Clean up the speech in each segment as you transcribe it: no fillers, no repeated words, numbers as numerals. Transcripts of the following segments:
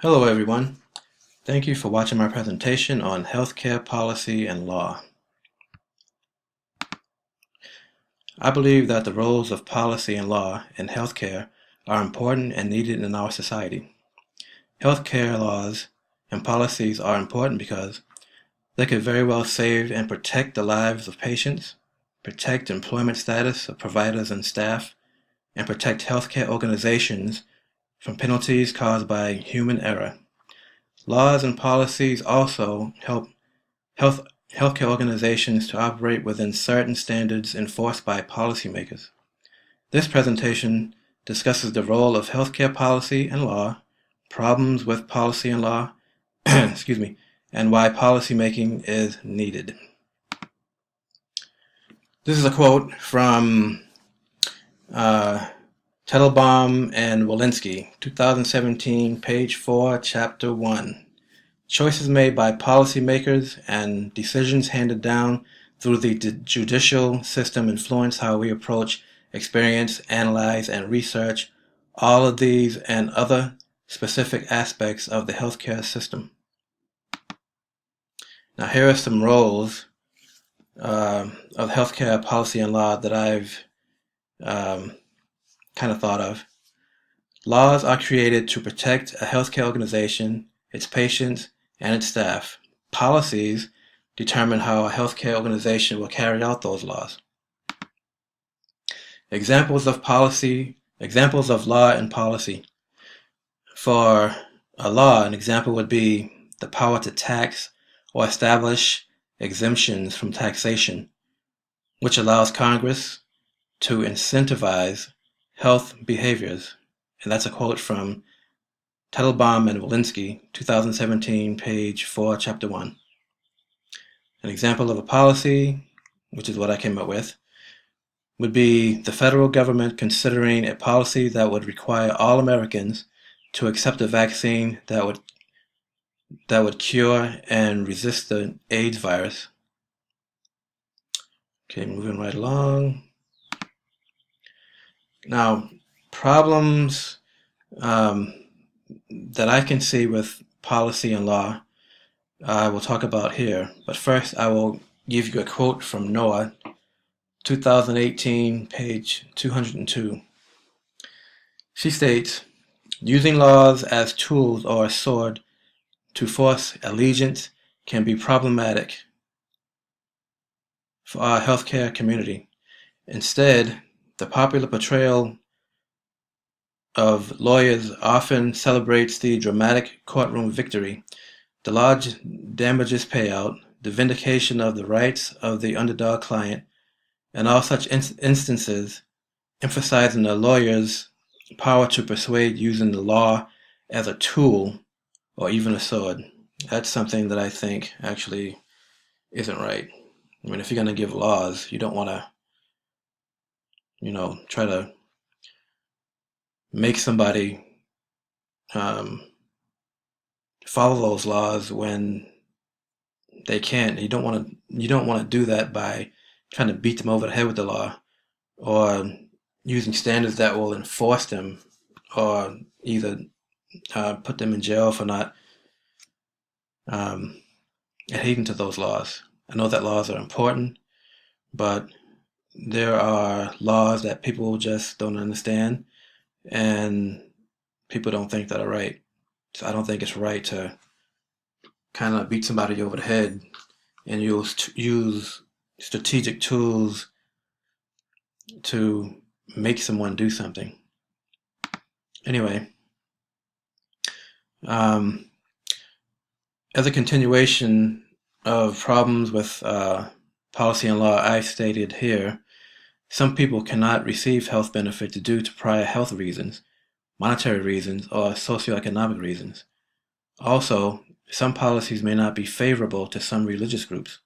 Hello everyone. Thank you for watching my presentation on healthcare policy and law. I believe that the roles of policy and law in healthcare are important and needed in our society. Healthcare laws and policies are important because they could very well save and protect the lives of patients, protect employment status of providers and staff, and protect healthcare organizations from penalties caused by human error. Laws and policies also help health, healthcare organizations to operate within certain standards enforced by policymakers. This presentation discusses the role of healthcare policy and law, problems with policy and law, excuse me, and why policymaking is needed. This is a quote from Teitelbaum and Walensky, 2017, page 4, chapter 1. Choices made by policymakers and decisions handed down through the judicial system influence how we approach, experience, analyze, and research all of these and other specific aspects of the healthcare system. Now, here are some roles of healthcare policy and law that I've kind of thought of. Laws are created to protect a healthcare organization, its patients, and its staff. Policies determine how a healthcare organization will carry out those laws. Examples of law and policy. For a law, an example would be the power to tax or establish exemptions from taxation, which allows Congress to incentivize health behaviors. And that's a quote from Teitelbaum and Walensky, 2017, page 4, chapter 1. An example of a policy, which is what I came up with, would be the federal government considering a policy that would require all Americans to accept a vaccine that would cure and resist the AIDS virus. Okay, moving right along. Now, problems that I can see with policy and law, I will talk about here. But first, I will give you a quote from Noah, 2018, page 202. She states, "Using laws as tools or a sword to force allegiance can be problematic for our healthcare community. Instead, the popular portrayal of lawyers often celebrates the dramatic courtroom victory, the large damages payout, the vindication of the rights of the underdog client, and all such instances emphasizing the lawyer's power to persuade using the law as a tool or even a sword." That's something that I think actually isn't right. I mean, if you're going to give laws, you don't want to, try to make somebody follow those laws when they can't. You don't want to do that by trying to beat them over the head with the law or using standards that will enforce them or either put them in jail for not adhering to those laws. I know that laws are important, but there are laws that people just don't understand and people don't think that are right. So I don't think it's right to kind of beat somebody over the head and use strategic tools to make someone do something. Anyway, as a continuation of problems with policy and law I stated here, some people cannot receive health benefits due to prior health reasons, monetary reasons, or socioeconomic reasons. Also, some policies may not be favorable to some religious groups.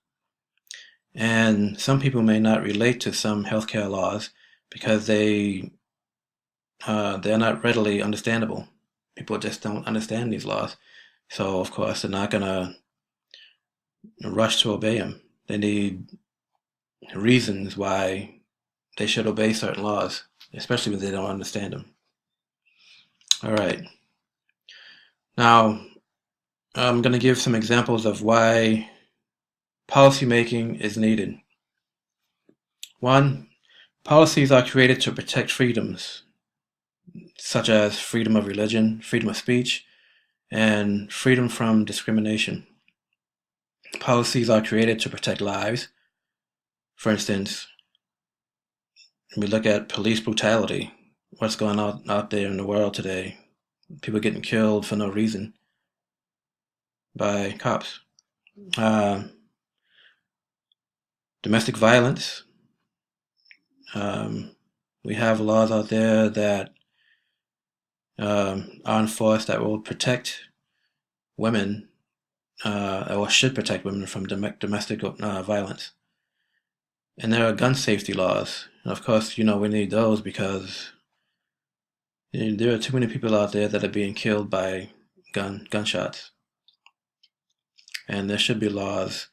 And some people may not relate to some healthcare laws because they're not readily understandable. People just don't understand these laws. So, of course, they're not going to rush to obey them. They need reasons why they should obey certain laws, especially when they don't understand them. All right. Now, I'm going to give some examples of why policymaking is needed. One, policies are created to protect freedoms, such as freedom of religion, freedom of speech, and freedom from discrimination. Policies are created to protect lives. For instance, we look at police brutality. What's going on out there in the world today? People getting killed for no reason by cops. Domestic violence. We have laws out there that are enforced that will protect women, or should protect women from domestic violence. And there are gun safety laws. And of course, we need those because there are too many people out there that are being killed by gunshots. And there should be laws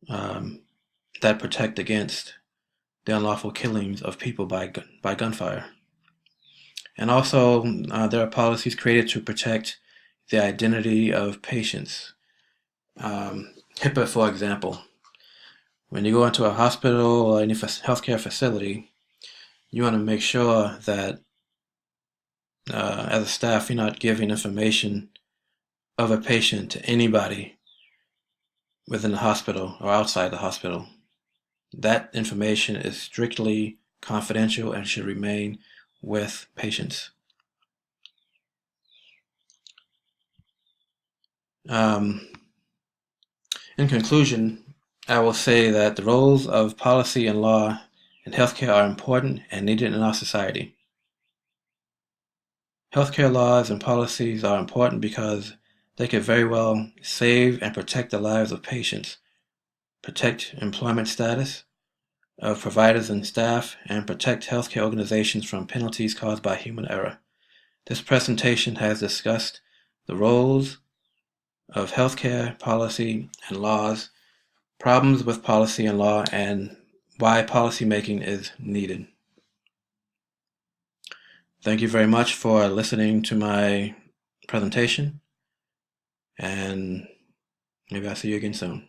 that protect against the unlawful killings of people by gunfire. And also, there are policies created to protect the identity of patients. HIPAA, for example. When you go into a hospital or any healthcare facility, you want to make sure that as a staff, you're not giving information of a patient to anybody within the hospital or outside the hospital. That information is strictly confidential and should remain with patients. In conclusion, I will say that the roles of policy and law in healthcare are important and needed in our society. Healthcare laws and policies are important because they could very well save and protect the lives of patients, protect employment status of providers and staff, and protect healthcare organizations from penalties caused by human error. This presentation has discussed the roles of healthcare, policy, and laws, problems with policy and law, and why policymaking is needed. Thank you very much for listening to my presentation, and maybe I'll see you again soon.